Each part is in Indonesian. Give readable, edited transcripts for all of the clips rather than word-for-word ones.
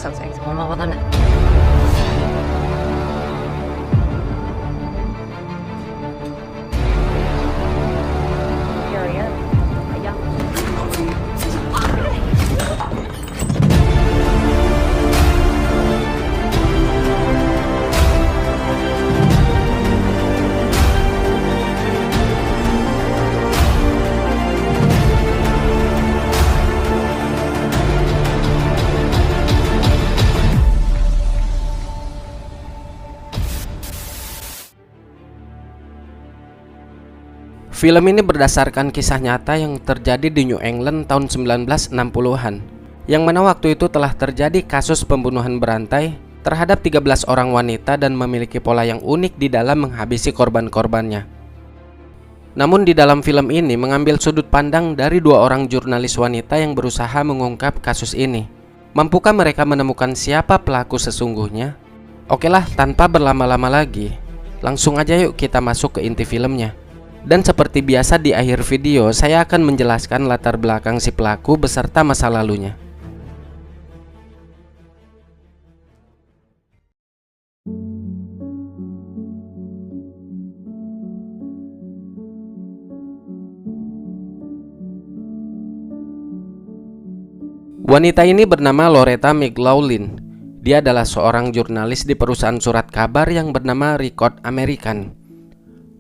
上成我咯，我覺得。Film ini berdasarkan kisah nyata yang terjadi di New England tahun 1960-an, yang mana waktu itu telah terjadi kasus pembunuhan berantai terhadap 13 orang wanita dan memiliki pola yang unik di dalam menghabisi korban-korbannya. Namun di dalam film ini mengambil sudut pandang dari dua orang jurnalis wanita yang berusaha mengungkap kasus ini. Mampukah mereka menemukan siapa pelaku sesungguhnya? Oke lah, tanpa berlama-lama lagi, langsung aja yuk kita masuk ke inti filmnya. Dan seperti biasa di akhir video, saya akan menjelaskan latar belakang si pelaku beserta masa lalunya. Wanita ini bernama Loretta McLaughlin. Dia adalah seorang jurnalis di perusahaan surat kabar yang bernama Record American.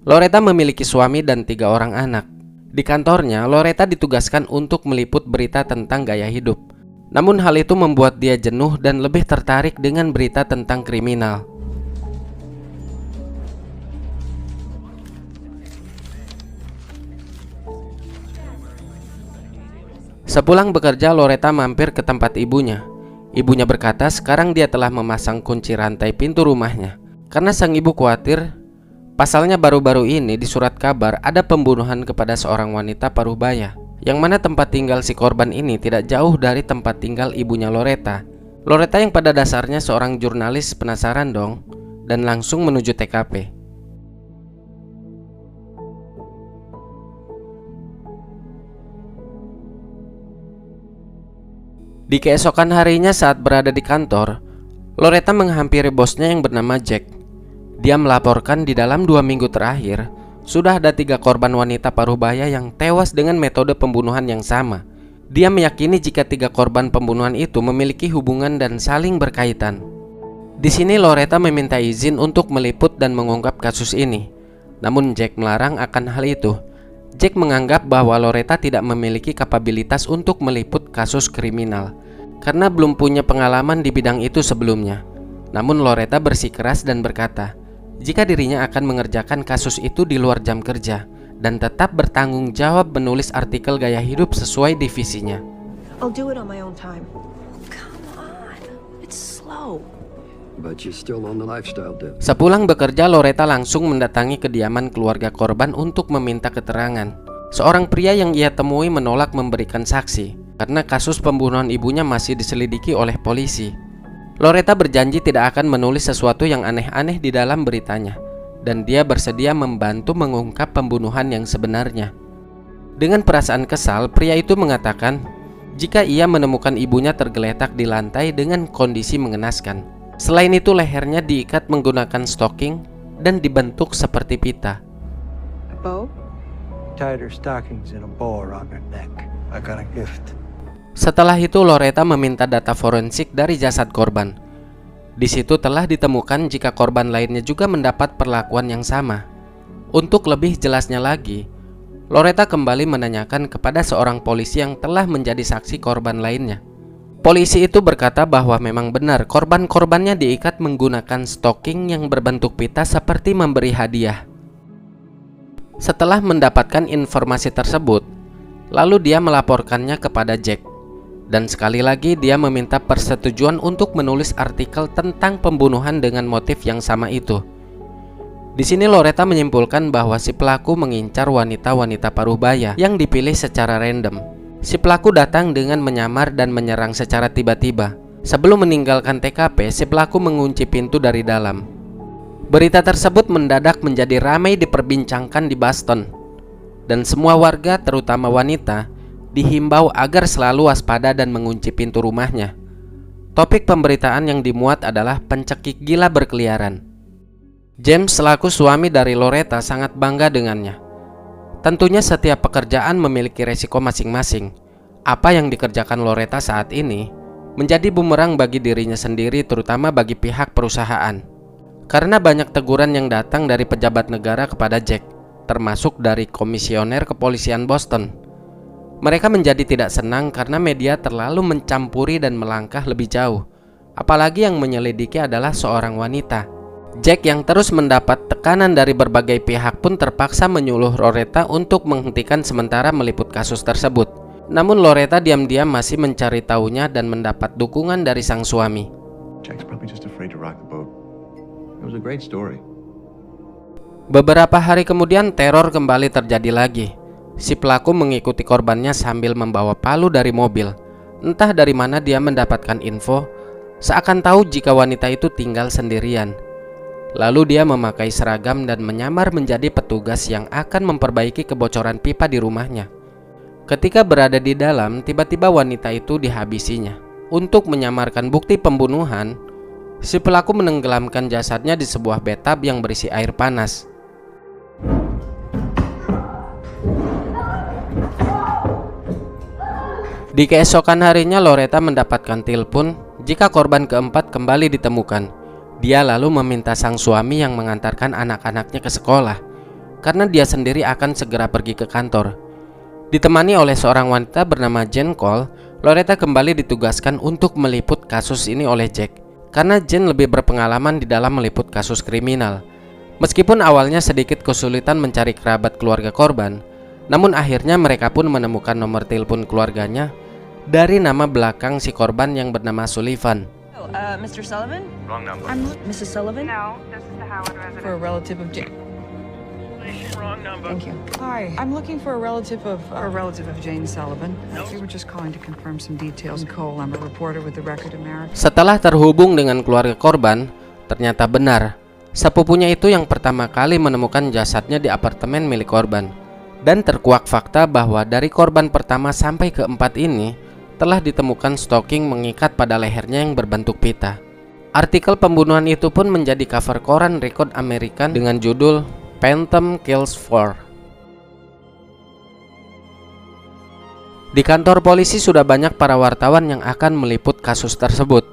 Loretta memiliki suami dan 3 orang anak. Di kantornya, Loretta ditugaskan untuk meliput berita tentang gaya hidup. Namun hal itu membuat dia jenuh dan lebih tertarik dengan berita tentang kriminal. Sepulang bekerja, Loretta mampir ke tempat ibunya. Ibunya berkata sekarang dia telah memasang kunci rantai pintu rumahnya karena sang ibu khawatir. Pasalnya baru-baru ini di surat kabar ada pembunuhan kepada seorang wanita parubaya, yang mana tempat tinggal si korban ini tidak jauh dari tempat tinggal ibunya Loretta. Loretta yang pada dasarnya seorang jurnalis penasaran dong, dan langsung menuju TKP. Di keesokan harinya saat berada di kantor, Loretta menghampiri bosnya yang bernama Jack. Dia melaporkan di dalam 2 minggu terakhir sudah ada 3 korban wanita parubaya yang tewas dengan metode pembunuhan yang sama. Dia meyakini jika 3 korban pembunuhan itu memiliki hubungan dan saling berkaitan. Di sini Loretta meminta izin untuk meliput dan mengungkap kasus ini. Namun Jack melarang akan hal itu. Jack menganggap bahwa Loretta tidak memiliki kapabilitas untuk meliput kasus kriminal karena belum punya pengalaman di bidang itu sebelumnya. Namun Loretta bersikeras dan berkata, jika dirinya akan mengerjakan kasus itu di luar jam kerja dan tetap bertanggung jawab menulis artikel gaya hidup sesuai divisinya. I'll do it on my own time. Come on, it's slow. But you're still on the lifestyle dip. Sepulang bekerja, Loretta langsung mendatangi kediaman keluarga korban untuk meminta keterangan. Seorang pria yang ia temui menolak memberikan saksi karena kasus pembunuhan ibunya masih diselidiki oleh polisi. Loretta berjanji tidak akan menulis sesuatu yang aneh-aneh di dalam beritanya, dan dia bersedia membantu mengungkap pembunuhan yang sebenarnya. Dengan perasaan kesal, pria itu mengatakan jika ia menemukan ibunya tergeletak di lantai dengan kondisi mengenaskan. Selain itu, lehernya diikat menggunakan stocking dan dibentuk seperti pita. A bow? Tied her stockings in a bow around her neck. I got a gift. Setelah itu Loretta meminta data forensik dari jasad korban. Di situ telah ditemukan jika korban lainnya juga mendapat perlakuan yang sama. Untuk lebih jelasnya lagi, Loretta kembali menanyakan kepada seorang polisi yang telah menjadi saksi korban lainnya. Polisi itu berkata bahwa memang benar korban-korbannya diikat menggunakan stocking yang berbentuk pita seperti memberi hadiah. Setelah mendapatkan informasi tersebut, lalu dia melaporkannya kepada Jack. Dan sekali lagi dia meminta persetujuan untuk menulis artikel tentang pembunuhan dengan motif yang sama itu. Di sini Loretta menyimpulkan bahwa si pelaku mengincar wanita-wanita parubaya yang dipilih secara random. Si pelaku datang dengan menyamar dan menyerang secara tiba-tiba. Sebelum meninggalkan TKP, si pelaku mengunci pintu dari dalam. Berita tersebut mendadak menjadi ramai diperbincangkan di Boston. Dan semua warga, terutama wanita, dihimbau agar selalu waspada dan mengunci pintu rumahnya. Topik pemberitaan yang dimuat adalah pencekik gila berkeliaran. James selaku suami dari Loretta sangat bangga dengannya. Tentunya setiap pekerjaan memiliki resiko masing-masing. Apa yang dikerjakan Loretta saat ini menjadi bumerang bagi dirinya sendiri, terutama bagi pihak perusahaan. Karena banyak teguran yang datang dari pejabat negara kepada Jack, termasuk dari komisioner kepolisian Boston. Mereka menjadi tidak senang karena media terlalu mencampuri dan melangkah lebih jauh. Apalagi yang menyelidiki adalah seorang wanita. Jack yang terus mendapat tekanan dari berbagai pihak pun terpaksa menyuruh Loretta untuk menghentikan sementara meliput kasus tersebut. Namun Loretta diam-diam masih mencari tahunya dan mendapat dukungan dari sang suami. Jack's probably just afraid to rock the boat. It was a great story. Beberapa hari kemudian teror kembali terjadi lagi. Si pelaku mengikuti korbannya sambil membawa palu dari mobil. Entah dari mana dia mendapatkan info, seakan tahu jika wanita itu tinggal sendirian. Lalu dia memakai seragam dan menyamar menjadi petugas yang akan memperbaiki kebocoran pipa di rumahnya. Ketika berada di dalam, tiba-tiba wanita itu dihabisinya. Untuk menyamarkan bukti pembunuhan, si pelaku menenggelamkan jasadnya di sebuah bathtub yang berisi air panas. Di keesokan harinya Loretta mendapatkan telepon jika korban keempat kembali ditemukan. Dia lalu meminta sang suami yang mengantarkan anak-anaknya ke sekolah, karena dia sendiri akan segera pergi ke kantor. Ditemani oleh seorang wanita bernama Jane Cole, Loretta kembali ditugaskan untuk meliput kasus ini oleh Jack, karena Jane lebih berpengalaman di dalam meliput kasus kriminal. Meskipun awalnya sedikit kesulitan mencari kerabat keluarga korban, namun akhirnya mereka pun menemukan nomor telepon keluarganya dari nama belakang si korban yang bernama Sullivan. Oh, Mr. Sullivan? Wrong number. I'm Mrs. Sullivan? No, this is the Howard residence. For a relative of Jane. Wrong number. Thank you. Hi, I'm looking for a relative of Jane Sullivan. We were just calling to confirm some details. Nicole, I'm a reporter with the Record America. Setelah terhubung dengan keluarga korban, ternyata benar. Sepupunya itu yang pertama kali menemukan jasadnya di apartemen milik korban. Dan terkuak fakta bahwa dari korban pertama sampai keempat ini telah ditemukan stocking mengikat pada lehernya yang berbentuk pita. Artikel pembunuhan itu pun menjadi cover koran Record American dengan judul Phantom Kills 4. Di kantor polisi sudah banyak para wartawan yang akan meliput kasus tersebut.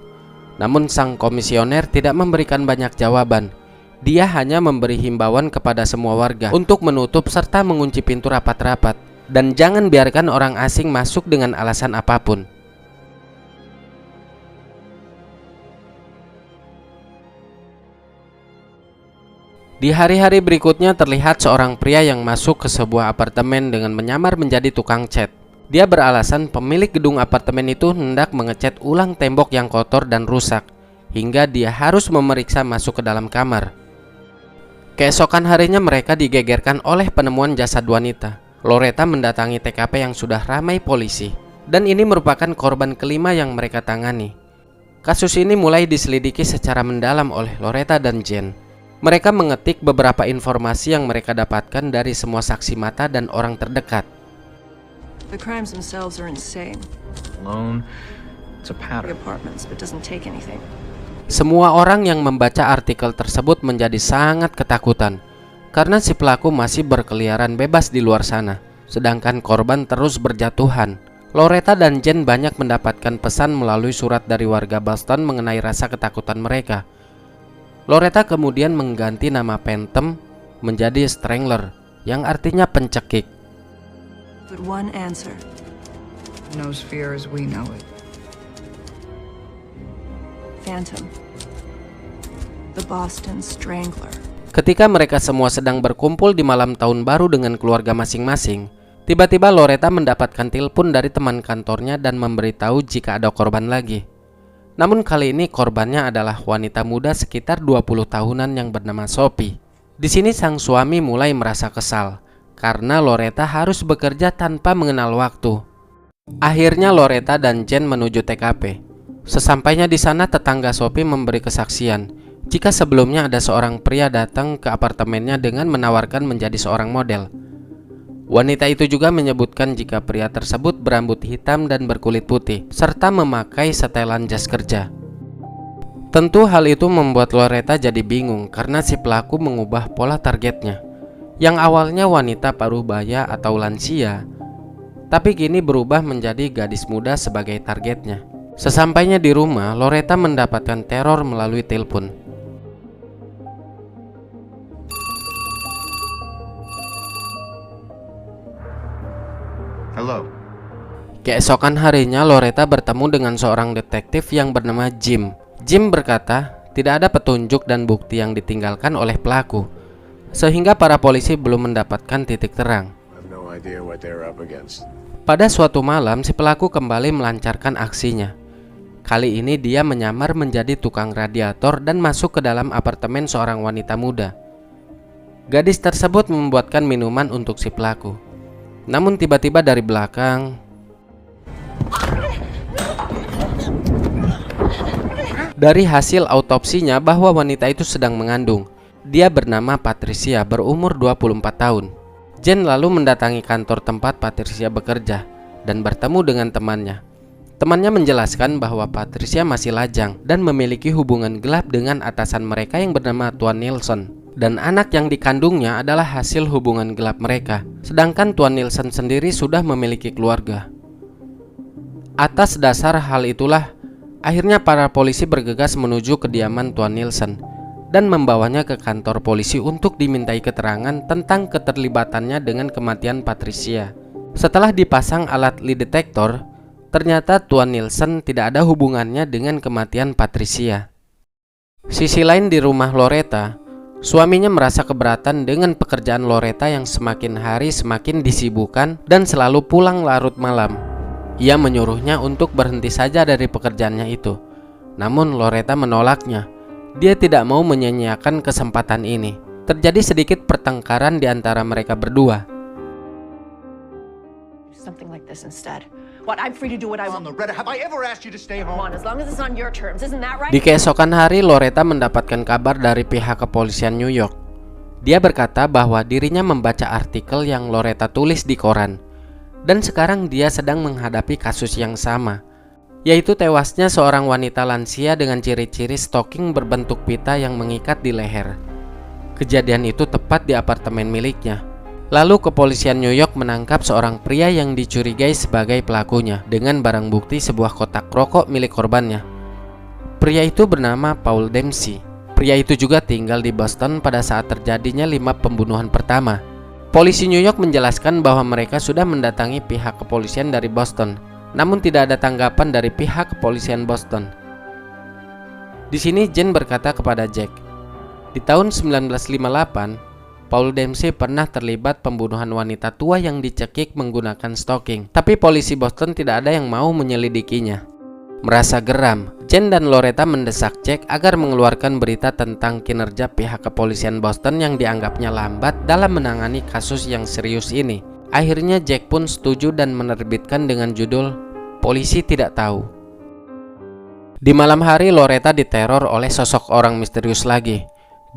Namun sang komisioner tidak memberikan banyak jawaban. Dia hanya memberi himbauan kepada semua warga untuk menutup serta mengunci pintu rapat-rapat, dan jangan biarkan orang asing masuk dengan alasan apapun. Di hari-hari berikutnya terlihat seorang pria yang masuk ke sebuah apartemen dengan menyamar menjadi tukang cat. Dia beralasan pemilik gedung apartemen itu hendak mengecat ulang tembok yang kotor dan rusak, hingga dia harus memeriksa masuk ke dalam kamar. Keesokan harinya mereka digegerkan oleh penemuan jasad wanita. Loretta mendatangi TKP yang sudah ramai polisi, dan ini merupakan korban kelima yang mereka tangani. Kasus ini mulai diselidiki secara mendalam oleh Loretta dan Jane. Mereka mengetik beberapa informasi yang mereka dapatkan dari semua saksi mata dan orang terdekat. The crimes themselves are insane. Alone. It's a The pattern. apartments, but doesn't take anything. Semua orang yang membaca artikel tersebut menjadi sangat ketakutan karena si pelaku masih berkeliaran bebas di luar sana, sedangkan korban terus berjatuhan. Loretta dan Jane banyak mendapatkan pesan melalui surat dari warga Boston mengenai rasa ketakutan mereka. Loretta kemudian mengganti nama Phantom menjadi Strangler, yang artinya pencekik. But one answer. No sphere as we know it. Phantom. The Boston Strangler. Ketika mereka semua sedang berkumpul di malam tahun baru dengan keluarga masing-masing, tiba-tiba Loretta mendapatkan telepon dari teman kantornya dan memberitahu jika ada korban lagi. Namun kali ini korbannya adalah wanita muda sekitar 20 tahunan yang bernama Sophie. Di sini sang suami mulai merasa kesal karena Loretta harus bekerja tanpa mengenal waktu. Akhirnya Loretta dan Jane menuju TKP. Sesampainya di sana, tetangga Sophie memberi kesaksian jika sebelumnya ada seorang pria datang ke apartemennya dengan menawarkan menjadi seorang model. Wanita itu juga menyebutkan jika pria tersebut berambut hitam dan berkulit putih, serta memakai setelan jas kerja. Tentu hal itu membuat Loretta jadi bingung karena si pelaku mengubah pola targetnya. Yang awalnya wanita paruh baya atau lansia, tapi kini berubah menjadi gadis muda sebagai targetnya. Sesampainya di rumah, Loretta mendapatkan teror melalui telepon. Hello. Keesokan harinya, Loretta bertemu dengan seorang detektif yang bernama Jim. Jim berkata, tidak ada petunjuk dan bukti yang ditinggalkan oleh pelaku, sehingga para polisi belum mendapatkan titik terang. I have no idea what they're up against. Pada suatu malam, si pelaku kembali melancarkan aksinya. Kali ini dia menyamar menjadi tukang radiator dan masuk ke dalam apartemen seorang wanita muda. Gadis tersebut membuatkan minuman untuk si pelaku. Namun tiba-tiba dari belakang, dari hasil autopsinya bahwa wanita itu sedang mengandung. Dia bernama Patricia, berumur 24 tahun. Jen lalu mendatangi kantor tempat Patricia bekerja dan bertemu dengan temannya. Temannya menjelaskan bahwa Patricia masih lajang dan memiliki hubungan gelap dengan atasan mereka yang bernama Tuan Nilsson. Dan anak yang dikandungnya adalah hasil hubungan gelap mereka. Sedangkan Tuan Nilsson sendiri sudah memiliki keluarga. Atas dasar hal itulah, akhirnya para polisi bergegas menuju kediaman Tuan Nilsson dan membawanya ke kantor polisi untuk dimintai keterangan tentang keterlibatannya dengan kematian Patricia. Setelah dipasang alat lie detector, ternyata Tuan Nilsson tidak ada hubungannya dengan kematian Patricia. Sisi lain di rumah Loretta, suaminya merasa keberatan dengan pekerjaan Loretta yang semakin hari semakin disibukkan dan selalu pulang larut malam. Ia menyuruhnya untuk berhenti saja dari pekerjaannya itu. Namun Loretta menolaknya. Dia tidak mau menyia-nyiakan kesempatan ini. Terjadi sedikit pertengkaran di antara mereka berdua. Something like this instead. What, I'm free to do what I want. Loretta, have I ever asked you to stay Come home? on, as long as it's on your terms, isn't that right? Di keesokan hari, Loretta mendapatkan kabar dari pihak kepolisian New York. Dia berkata bahwa dirinya membaca artikel yang Loretta tulis di koran. Dan sekarang dia sedang menghadapi kasus yang sama, yaitu tewasnya seorang wanita lansia dengan ciri-ciri stocking berbentuk pita yang mengikat di leher. Kejadian itu tepat di apartemen miliknya. Lalu kepolisian New York menangkap seorang pria yang dicurigai sebagai pelakunya dengan barang bukti sebuah kotak rokok milik korbannya. Pria itu bernama Paul Dempsey. Pria itu juga tinggal di Boston pada saat terjadinya 5 pembunuhan pertama. Polisi New York menjelaskan bahwa mereka sudah mendatangi pihak kepolisian dari Boston, namun tidak ada tanggapan dari pihak kepolisian Boston. Di sini Jen berkata kepada Jack, di tahun 1958, Paul Dempsey pernah terlibat pembunuhan wanita tua yang dicekik menggunakan stocking, tapi polisi Boston tidak ada yang mau menyelidikinya. Merasa geram, Jen dan Loretta mendesak Jack agar mengeluarkan berita tentang kinerja pihak kepolisian Boston yang dianggapnya lambat dalam menangani kasus yang serius ini. Akhirnya Jack pun setuju dan menerbitkan dengan judul Polisi Tidak Tahu. Di malam hari, Loretta diteror oleh sosok orang misterius lagi.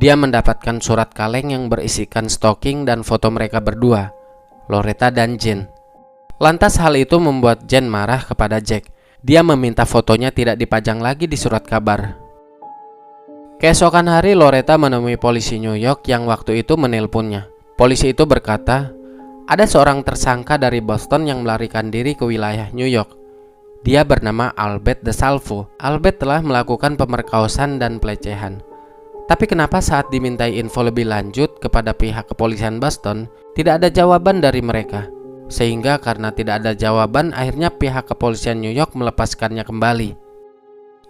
Dia mendapatkan surat kaleng yang berisikan stocking dan foto mereka berdua, Loretta dan Jen. Lantas hal itu membuat Jen marah kepada Jack. Dia meminta fotonya tidak dipajang lagi di surat kabar. Keesokan hari, Loretta menemui polisi New York yang waktu itu menelponnya. Polisi itu berkata, ada seorang tersangka dari Boston yang melarikan diri ke wilayah New York. Dia bernama Albert DeSalvo. Albert telah melakukan pemerkosaan dan pelecehan. Tapi kenapa saat dimintai info lebih lanjut kepada pihak kepolisian Boston, tidak ada jawaban dari mereka? Sehingga karena tidak ada jawaban, akhirnya pihak kepolisian New York melepaskannya kembali.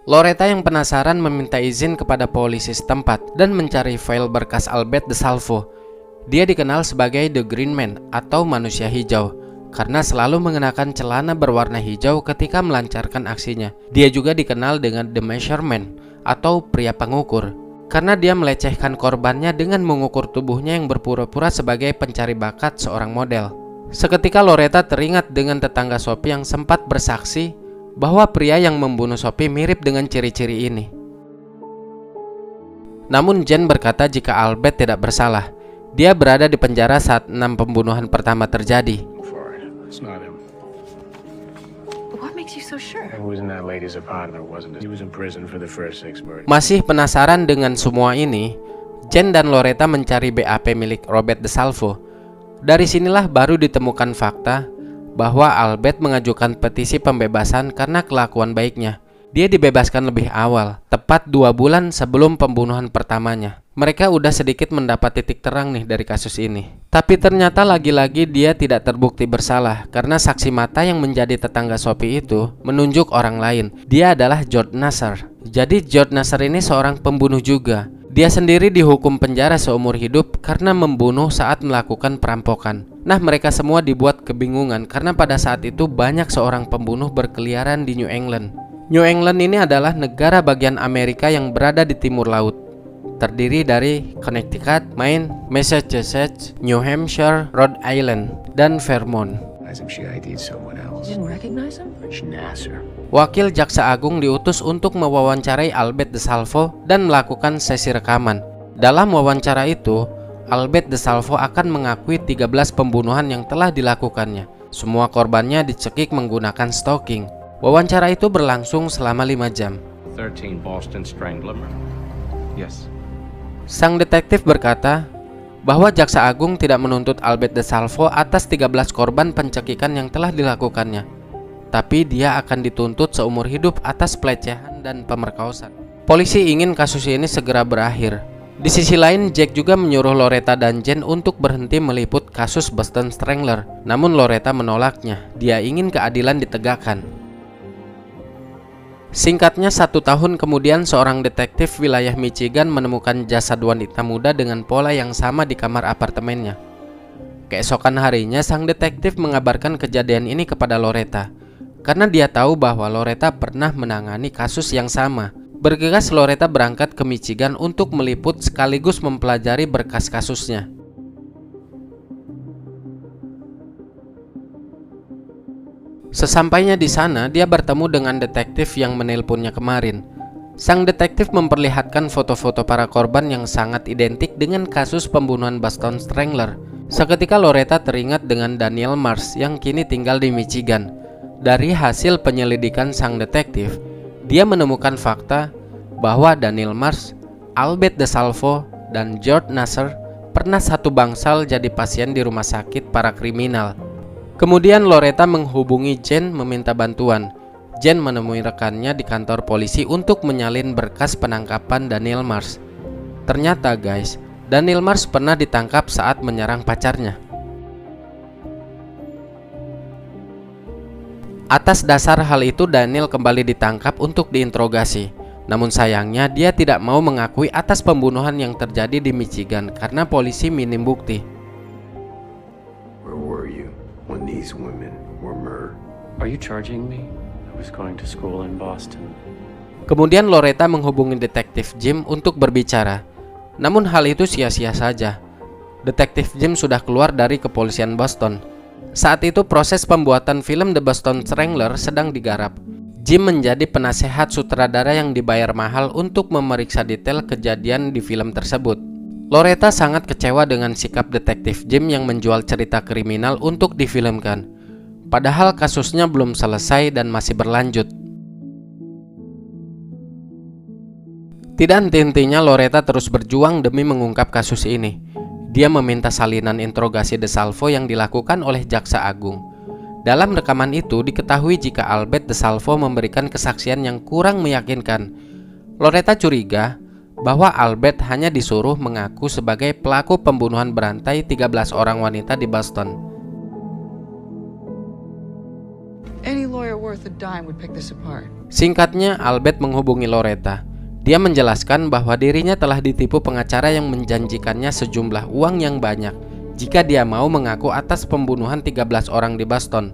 Loretta yang penasaran meminta izin kepada polisi setempat dan mencari file berkas Albert DeSalvo. Dia dikenal sebagai The Green Man atau manusia hijau karena selalu mengenakan celana berwarna hijau ketika melancarkan aksinya. Dia juga dikenal dengan The Measurement atau pria pengukur karena dia melecehkan korbannya dengan mengukur tubuhnya yang berpura-pura sebagai pencari bakat seorang model. Seketika Loretta teringat dengan tetangga Sophie yang sempat bersaksi bahwa pria yang membunuh Sophie mirip dengan ciri-ciri ini. Namun Jen berkata jika Albert tidak bersalah. Dia berada di penjara saat 6 pembunuhan pertama terjadi. What makes you so so sure? Wasn't that lady's a partner, wasn't it? He was in prison for the first 6 murders. Masih penasaran dengan semua ini, Jen dan Loretta mencari BAP milik Robert DeSalvo. Dari sinilah baru ditemukan fakta bahwa Albert mengajukan petisi pembebasan karena kelakuan baiknya. Dia dibebaskan lebih awal, tepat 2 bulan sebelum pembunuhan pertamanya. Mereka udah sedikit mendapat titik terang nih dari kasus ini. Tapi ternyata lagi-lagi dia tidak terbukti bersalah karena saksi mata yang menjadi tetangga Sophie itu menunjuk orang lain. Dia adalah George Nasser. Jadi George Nasser ini seorang pembunuh juga. Dia sendiri dihukum penjara seumur hidup karena membunuh saat melakukan perampokan. Nah, mereka semua dibuat kebingungan karena pada saat itu banyak seorang pembunuh berkeliaran di New England. New England ini adalah negara bagian Amerika yang berada di timur laut. Terdiri dari Connecticut, Maine, Massachusetts, New Hampshire, Rhode Island, dan Vermont. She ID'd someone else. You didn't recognize him? Nasser. Wakil Jaksa Agung diutus untuk mewawancarai Albert DeSalvo dan melakukan sesi rekaman. Dalam wawancara itu, Albert DeSalvo akan mengakui 13 pembunuhan yang telah dilakukannya. Semua korbannya dicekik menggunakan stalking. Wawancara itu berlangsung selama 5 jam. 13 Boston Strangler. Yes. Sang detektif berkata bahwa Jaksa Agung tidak menuntut Albert DeSalvo atas 13 korban pencekikan yang telah dilakukannya. Tapi dia akan dituntut seumur hidup atas pelecehan dan pemerkosaan. Polisi ingin kasus ini segera berakhir. Di sisi lain, Jack juga menyuruh Loretta dan Jen untuk berhenti meliput kasus Boston Strangler. Namun Loretta menolaknya. Dia ingin keadilan ditegakkan. Singkatnya, 1 tahun kemudian seorang detektif wilayah Michigan menemukan jasad wanita muda dengan pola yang sama di kamar apartemennya. Keesokan harinya, sang detektif mengabarkan kejadian ini kepada Loretta karena dia tahu bahwa Loretta pernah menangani kasus yang sama. Bergegas, Loretta berangkat ke Michigan untuk meliput sekaligus mempelajari berkas kasusnya. Sesampainya di sana, dia bertemu dengan detektif yang menelponnya kemarin. Sang detektif memperlihatkan foto-foto para korban yang sangat identik dengan kasus pembunuhan Boston Strangler. Seketika Loretta teringat dengan Daniel Mars yang kini tinggal di Michigan. Dari hasil penyelidikan sang detektif, dia menemukan fakta bahwa Daniel Mars, Albert DeSalvo, dan George Nasser pernah satu bangsal jadi pasien di rumah sakit para kriminal. Kemudian Loretta menghubungi Jen meminta bantuan. Jen menemui rekannya di kantor polisi untuk menyalin berkas penangkapan Daniel Mars. Ternyata guys, Daniel Mars pernah ditangkap saat menyerang pacarnya. Atas dasar hal itu, Daniel kembali ditangkap untuk diinterogasi. Namun sayangnya dia tidak mau mengakui atas pembunuhan yang terjadi di Michigan karena polisi minim bukti. Where were you when these women were murdered? Are you charging me? I was going to school in Boston. Kemudian Loretta menghubungi detektif Jim untuk berbicara. Namun hal itu sia-sia saja. Detektif Jim sudah keluar dari kepolisian Boston. Saat itu proses pembuatan film The Boston Strangler sedang digarap. Jim menjadi penasehat sutradara yang dibayar mahal untuk memeriksa detail kejadian di film tersebut. Loretta sangat kecewa dengan sikap detektif Jim yang menjual cerita kriminal untuk difilmkan. Padahal kasusnya belum selesai dan masih berlanjut. Tidak henti-hentinya Loretta terus berjuang demi mengungkap kasus ini. Dia meminta salinan interogasi DeSalvo yang dilakukan oleh Jaksa Agung. Dalam rekaman itu diketahui jika Albert DeSalvo memberikan kesaksian yang kurang meyakinkan. Loretta curiga bahwa Albert hanya disuruh mengaku sebagai pelaku pembunuhan berantai 13 orang wanita di Boston. Any lawyer worth a dime would pick this apart. Singkatnya, Albert menghubungi Loretta. Dia menjelaskan bahwa dirinya telah ditipu pengacara yang menjanjikannya sejumlah uang yang banyak jika dia mau mengaku atas pembunuhan 13 orang di Boston,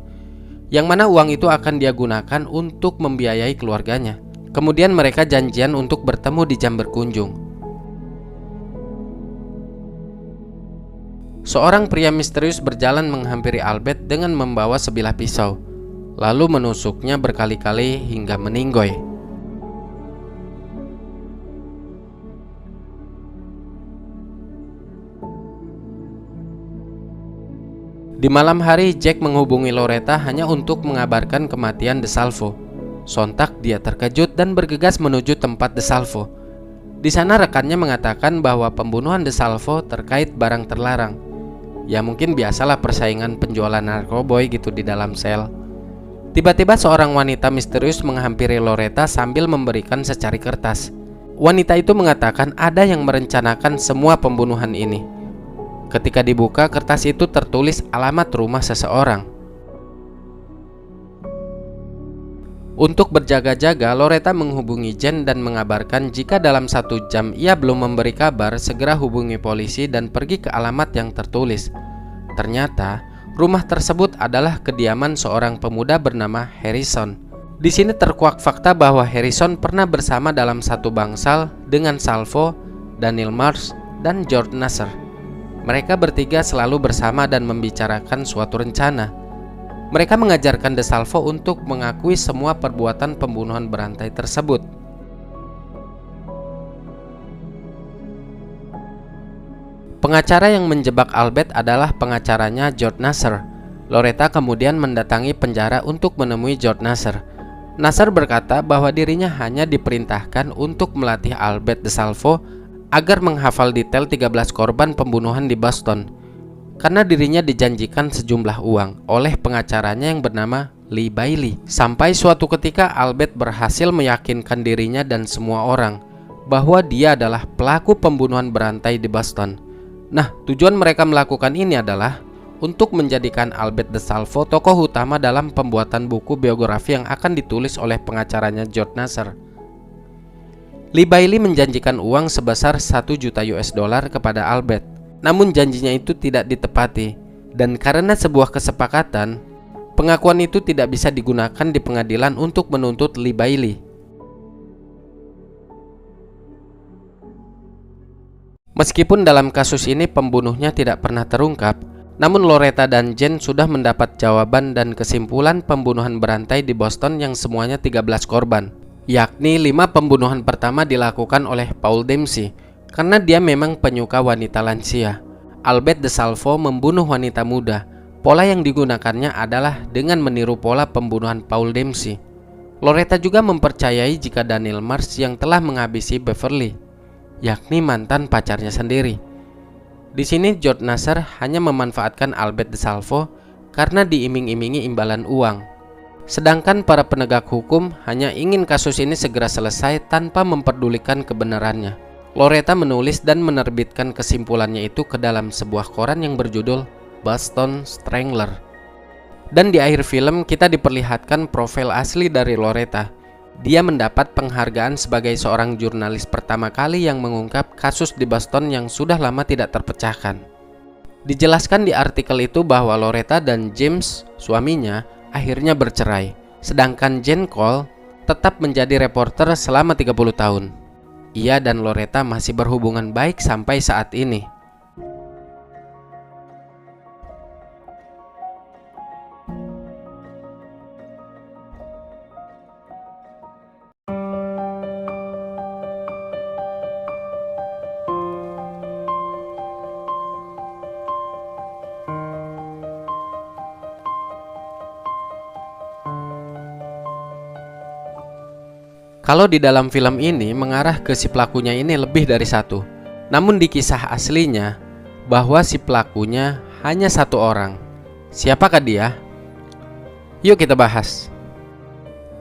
yang mana uang itu akan dia gunakan untuk membiayai keluarganya. Kemudian mereka janjian untuk bertemu di jam berkunjung. Seorang pria misterius berjalan menghampiri Albert dengan membawa sebilah pisau, lalu menusuknya berkali-kali hingga meninggoy. Di malam hari, Jack menghubungi Loretta hanya untuk mengabarkan kematian DeSalvo. Sontak dia terkejut dan bergegas menuju tempat DeSalvo. Di sana rekannya mengatakan bahwa pembunuhan DeSalvo terkait barang terlarang. Ya mungkin biasalah persaingan penjualan narkoboy gitu di dalam sel. Tiba-tiba seorang wanita misterius menghampiri Loretta sambil memberikan secari kertas. Wanita itu mengatakan ada yang merencanakan semua pembunuhan ini. Ketika dibuka, kertas itu tertulis alamat rumah seseorang. Untuk berjaga-jaga, Loretta menghubungi Jen dan mengabarkan jika dalam 1 jam ia belum memberi kabar, segera hubungi polisi dan pergi ke alamat yang tertulis. Ternyata, rumah tersebut adalah kediaman seorang pemuda bernama Harrison. Di sini terkuak fakta bahwa Harrison pernah bersama dalam satu bangsal dengan Salvo, Daniel Mars, dan George Nasser. Mereka bertiga selalu bersama dan membicarakan suatu rencana. Mereka mengajarkan DeSalvo untuk mengakui semua perbuatan pembunuhan berantai tersebut. Pengacara yang menjebak Albert adalah pengacaranya George Nasser. Loretta kemudian mendatangi penjara untuk menemui George Nasser. Nasser berkata bahwa dirinya hanya diperintahkan untuk melatih Albert DeSalvo agar menghafal detail 13 korban pembunuhan di Boston, karena dirinya dijanjikan sejumlah uang oleh pengacaranya yang bernama Lee Bailey. Sampai suatu ketika Albert berhasil meyakinkan dirinya dan semua orang bahwa dia adalah pelaku pembunuhan berantai di Boston. Nah, tujuan mereka melakukan ini adalah untuk menjadikan Albert DeSalvo tokoh utama dalam pembuatan buku biografi yang akan ditulis oleh pengacaranya George Nasser. Lee Bailey menjanjikan uang sebesar 1 juta US dollar kepada Albert. Namun janjinya itu tidak ditepati, dan karena sebuah kesepakatan, pengakuan itu tidak bisa digunakan di pengadilan untuk menuntut Lee Bailey. Meskipun dalam kasus ini pembunuhnya tidak pernah terungkap, namun Loretta dan Jen sudah mendapat jawaban dan kesimpulan pembunuhan berantai di Boston yang semuanya 13 korban, yakni 5 pembunuhan pertama dilakukan oleh Paul Dempsey karena dia memang penyuka wanita lansia. Albert DeSalvo membunuh wanita muda. Pola yang digunakannya adalah dengan meniru pola pembunuhan Paul Dempsey. Loretta juga mempercayai jika Daniel Mars yang telah menghabisi Beverly, yakni mantan pacarnya sendiri. Di sini George Nasser hanya memanfaatkan Albert DeSalvo karena diiming-imingi imbalan uang. Sedangkan para penegak hukum hanya ingin kasus ini segera selesai tanpa memperdulikan kebenarannya. Loretta menulis dan menerbitkan kesimpulannya itu ke dalam sebuah koran yang berjudul Boston Strangler. Dan di akhir film kita diperlihatkan profil asli dari Loretta. Dia mendapat penghargaan sebagai seorang jurnalis pertama kali yang mengungkap kasus di Boston yang sudah lama tidak terpecahkan. Dijelaskan di artikel itu bahwa Loretta dan James, suaminya, akhirnya bercerai. Sedangkan Jane Cole tetap menjadi reporter selama 30 tahun. Ia dan Loretta masih berhubungan baik sampai saat ini. Kalau di dalam film ini mengarah ke si pelakunya ini lebih dari satu. Namun di kisah aslinya bahwa si pelakunya hanya satu orang. Siapakah dia? Yuk kita bahas.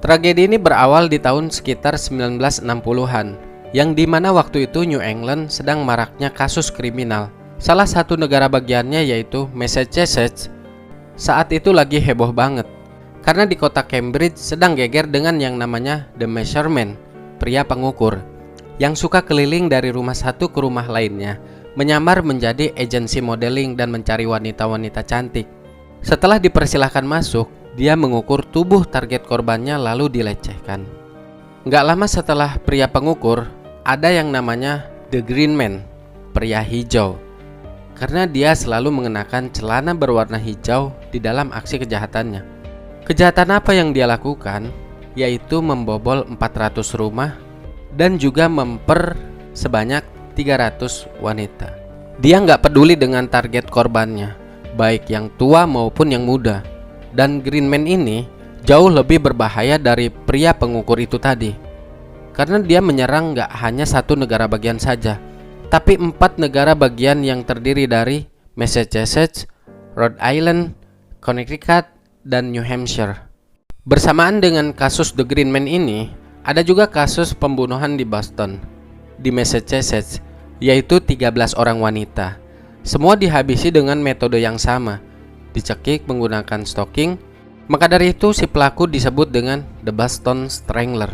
Tragedi ini berawal di tahun sekitar 1960-an, yang dimana waktu itu New England sedang maraknya kasus kriminal. Salah satu negara bagiannya yaitu Massachusetts saat itu lagi heboh banget. Karena di kota Cambridge sedang geger dengan yang namanya The Measurement, pria pengukur, yang suka keliling dari rumah satu ke rumah lainnya, menyamar menjadi agensi modeling dan mencari wanita-wanita cantik. Setelah dipersilahkan masuk, dia mengukur tubuh target korbannya lalu dilecehkan. Nggak lama setelah pria pengukur, ada yang namanya The Green Man, pria hijau. Karena dia selalu mengenakan celana berwarna hijau di dalam aksi kejahatannya. Kejahatan apa yang dia lakukan? Yaitu membobol 400 rumah dan juga memper sebanyak 300 wanita. Dia nggak peduli dengan target korbannya, baik yang tua maupun yang muda. Dan Green Man ini jauh lebih berbahaya dari pria pengukur itu tadi. Karena dia menyerang gak hanya satu negara bagian saja, tapi 4 negara bagian yang terdiri dari Massachusetts, Rhode Island, Connecticut, dan New Hampshire. Bersamaan dengan kasus The Green Man ini, ada juga kasus pembunuhan di Boston, di Massachusetts, yaitu 13 orang wanita. Semua dihabisi dengan metode yang sama, dicekik menggunakan stocking. Maka dari itu si pelaku disebut dengan The Boston Strangler.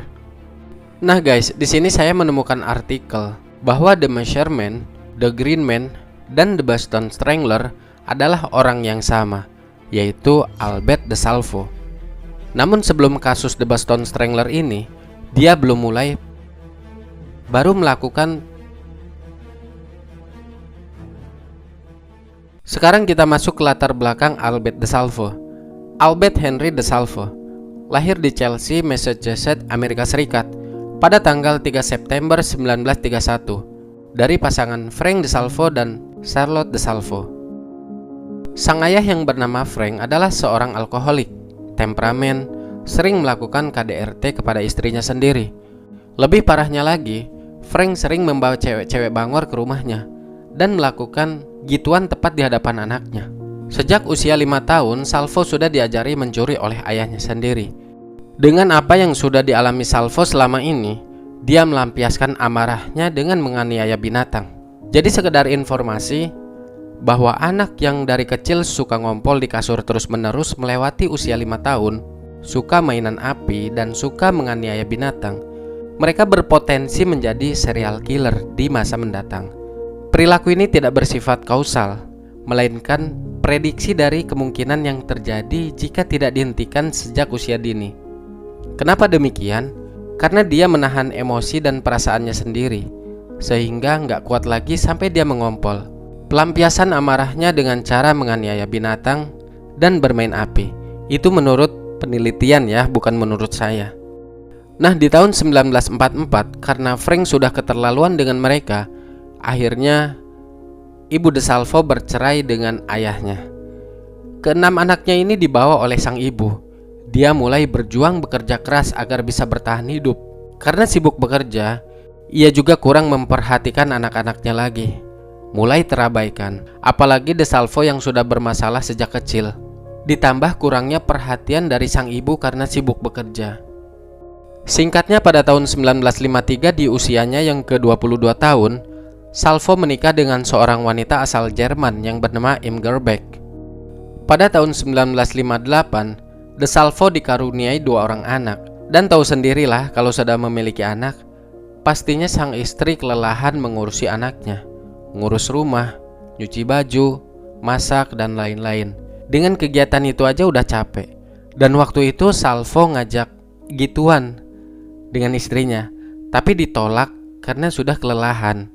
Nah guys, di sini saya menemukan artikel bahwa The Measurement, The Green Man, dan The Boston Strangler adalah orang yang sama, yaitu Albert DeSalvo. Namun sebelum kasus The Boston Strangler ini, dia belum mulai, baru melakukan. Sekarang kita masuk ke latar belakang Albert DeSalvo. Albert Henry DeSalvo lahir di Chelsea, Massachusetts, Amerika Serikat pada tanggal 3 September 1931 dari pasangan Frank DeSalvo dan Charlotte DeSalvo. Sang ayah yang bernama Frank adalah seorang alkoholik, temperamen, sering melakukan KDRT kepada istrinya sendiri. Lebih parahnya lagi, Frank sering membawa cewek-cewek bangor ke rumahnya dan melakukan gituan tepat di hadapan anaknya. Sejak usia 5 tahun, Salvo sudah diajari mencuri oleh ayahnya sendiri. Dengan apa yang sudah dialami Salvo selama ini, dia melampiaskan amarahnya dengan menganiaya binatang. Jadi sekedar informasi bahwa anak yang dari kecil suka ngompol di kasur terus-menerus melewati usia 5 tahun, suka mainan api, dan suka menganiaya binatang, mereka berpotensi menjadi serial killer di masa mendatang. Perilaku ini tidak bersifat kausal, melainkan prediksi dari kemungkinan yang terjadi jika tidak dihentikan sejak usia dini. Kenapa demikian? Karena dia menahan emosi dan perasaannya sendiri, sehingga nggak kuat lagi sampai dia mengompol. Pelampiasan amarahnya dengan cara menganiaya binatang dan bermain api. Itu menurut penelitian ya, bukan menurut saya. Nah, di tahun 1944, karena Frank sudah keterlaluan dengan mereka, akhirnya Ibu DeSalvo bercerai dengan ayahnya. Keenam anaknya ini dibawa oleh sang ibu. Dia mulai berjuang bekerja keras agar bisa bertahan hidup. Karena sibuk bekerja, ia juga kurang memperhatikan anak-anaknya lagi. Mulai terabaikan, apalagi DeSalvo yang sudah bermasalah sejak kecil. Ditambah kurangnya perhatian dari sang ibu karena sibuk bekerja. Singkatnya, pada tahun 1953 di usianya yang ke-22 tahun, Salvo menikah dengan seorang wanita asal Jerman yang bernama Imgerbeck. Pada tahun 1958, DeSalvo dikaruniai 2 orang anak. Dan tahu sendirilah kalau sudah memiliki anak, pastinya sang istri kelelahan mengurusi anaknya, ngurus rumah, nyuci baju, masak, dan lain-lain. Dengan kegiatan itu aja udah capek. Dan waktu itu Salvo ngajak gituan dengan istrinya, tapi ditolak karena sudah kelelahan.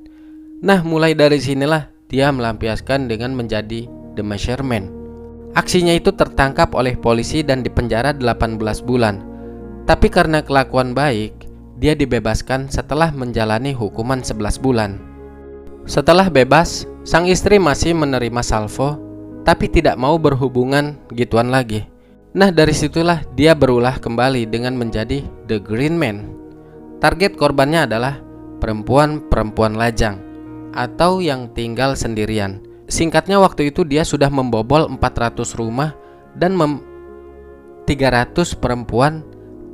Nah, mulai dari sinilah dia melampiaskan dengan menjadi The Measurement. Aksinya itu tertangkap oleh polisi dan dipenjara 18 bulan. Tapi karena kelakuan baik, dia dibebaskan setelah menjalani hukuman 11 bulan. Setelah bebas, sang istri masih menerima Salvo, tapi tidak mau berhubungan gituan lagi. Nah, dari situlah dia berulah kembali dengan menjadi The Green Man. Target korbannya adalah perempuan-perempuan lajang atau yang tinggal sendirian. Singkatnya, waktu itu dia sudah membobol 400 rumah dan 300 perempuan,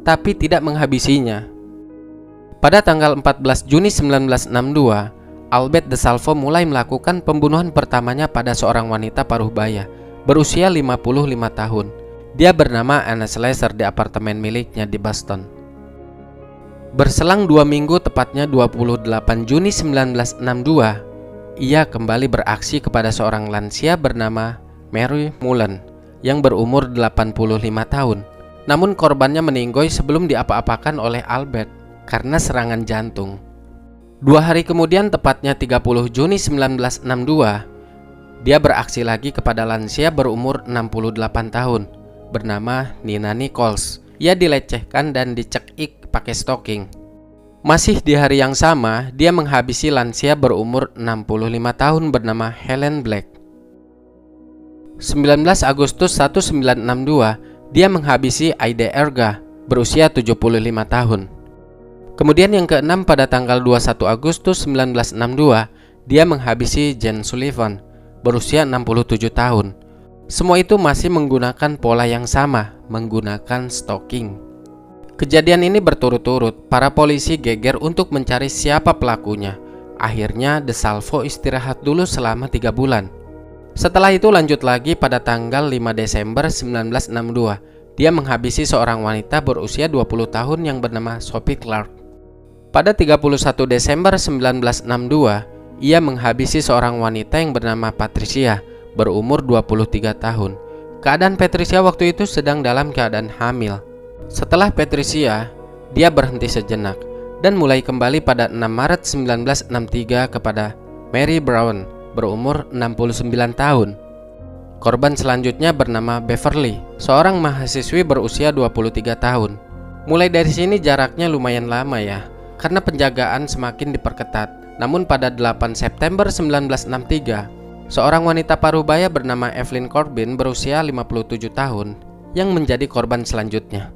tapi tidak menghabisinya. Pada tanggal 14 Juni 1962, Albert DeSalvo mulai melakukan pembunuhan pertamanya pada seorang wanita paruh baya berusia 55 tahun. Dia bernama Anna Slasher di apartemen miliknya di Boston. Berselang 2 minggu, tepatnya 28 Juni 1962, ia kembali beraksi kepada seorang lansia bernama Mary Mullen yang berumur 85 tahun. Namun korbannya meninggoy sebelum diapa-apakan oleh Albert karena serangan jantung. 2 hari kemudian, tepatnya 30 Juni 1962, dia beraksi lagi kepada lansia berumur 68 tahun bernama Nina Nichols. Ia dilecehkan dan dicekik pakai stocking. Masih di hari yang sama, dia menghabisi lansia berumur 65 tahun bernama Helen Black. 19 Agustus 1962, dia menghabisi Aide Erga berusia 75 tahun. Kemudian yang keenam, pada tanggal 21 Agustus 1962, dia menghabisi Jane Sullivan berusia 67 tahun. Semua itu masih menggunakan pola yang sama, menggunakan stalking. Kejadian ini berturut-turut, para polisi geger untuk mencari siapa pelakunya. Akhirnya DeSalvo istirahat dulu selama 3 bulan. Setelah itu lanjut lagi pada tanggal 5 Desember 1962. Dia menghabisi seorang wanita berusia 20 tahun yang bernama Sophie Clark. Pada 31 Desember 1962, ia menghabisi seorang wanita yang bernama Patricia, berumur 23 tahun. Keadaan Patricia waktu itu sedang dalam keadaan hamil. Setelah Patricia, dia berhenti sejenak dan mulai kembali pada 6 Maret 1963 kepada Mary Brown, berumur 69 tahun. Korban selanjutnya bernama Beverly, seorang mahasiswi berusia 23 tahun. Mulai dari sini jaraknya lumayan lama ya, karena penjagaan semakin diperketat. Namun pada 8 September 1963, seorang wanita parubaya bernama Evelyn Corbin berusia 57 tahun yang menjadi korban selanjutnya.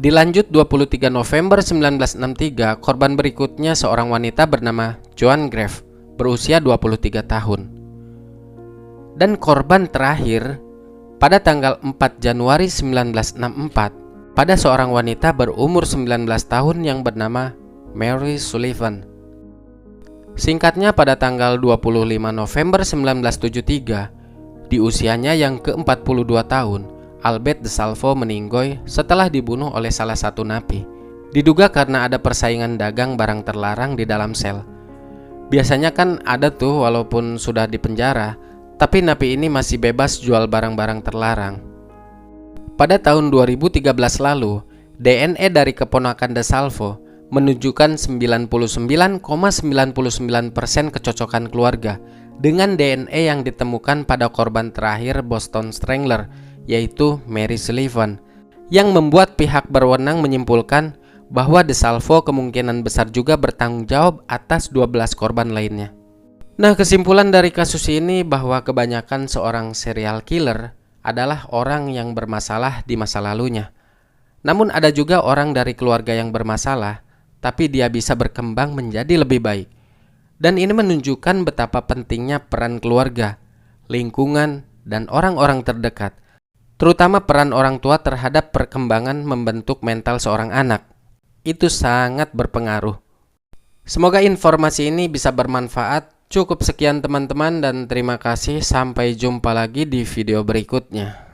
Dilanjut 23 November 1963, korban berikutnya seorang wanita bernama Joan Grave berusia 23 tahun. Dan korban terakhir pada tanggal 4 Januari 1964 pada seorang wanita berumur 19 tahun yang bernama Mary Sullivan. Singkatnya, pada tanggal 25 November 1973, di usianya yang ke-42 tahun, Albert DeSalvo meninggoy setelah dibunuh oleh salah satu napi. Diduga karena ada persaingan dagang barang terlarang di dalam sel. Biasanya kan ada tuh walaupun sudah dipenjara, tapi napi ini masih bebas jual barang-barang terlarang. Pada tahun 2013 lalu, DNA dari keponakan DeSalvo menunjukkan 99,99% kecocokan keluarga dengan DNA yang ditemukan pada korban terakhir Boston Strangler, yaitu Mary Sullivan, yang membuat pihak berwenang menyimpulkan bahwa DeSalvo kemungkinan besar juga bertanggung jawab atas 12 korban lainnya. Nah, kesimpulan dari kasus ini bahwa kebanyakan seorang serial killer adalah orang yang bermasalah di masa lalunya. Namun ada juga orang dari keluarga yang bermasalah, tapi dia bisa berkembang menjadi lebih baik. Dan ini menunjukkan betapa pentingnya peran keluarga, lingkungan, dan orang-orang terdekat, terutama peran orang tua terhadap perkembangan membentuk mental seorang anak. Itu sangat berpengaruh. Semoga informasi ini bisa bermanfaat. Cukup sekian teman-teman dan terima kasih. Sampai jumpa lagi di video berikutnya.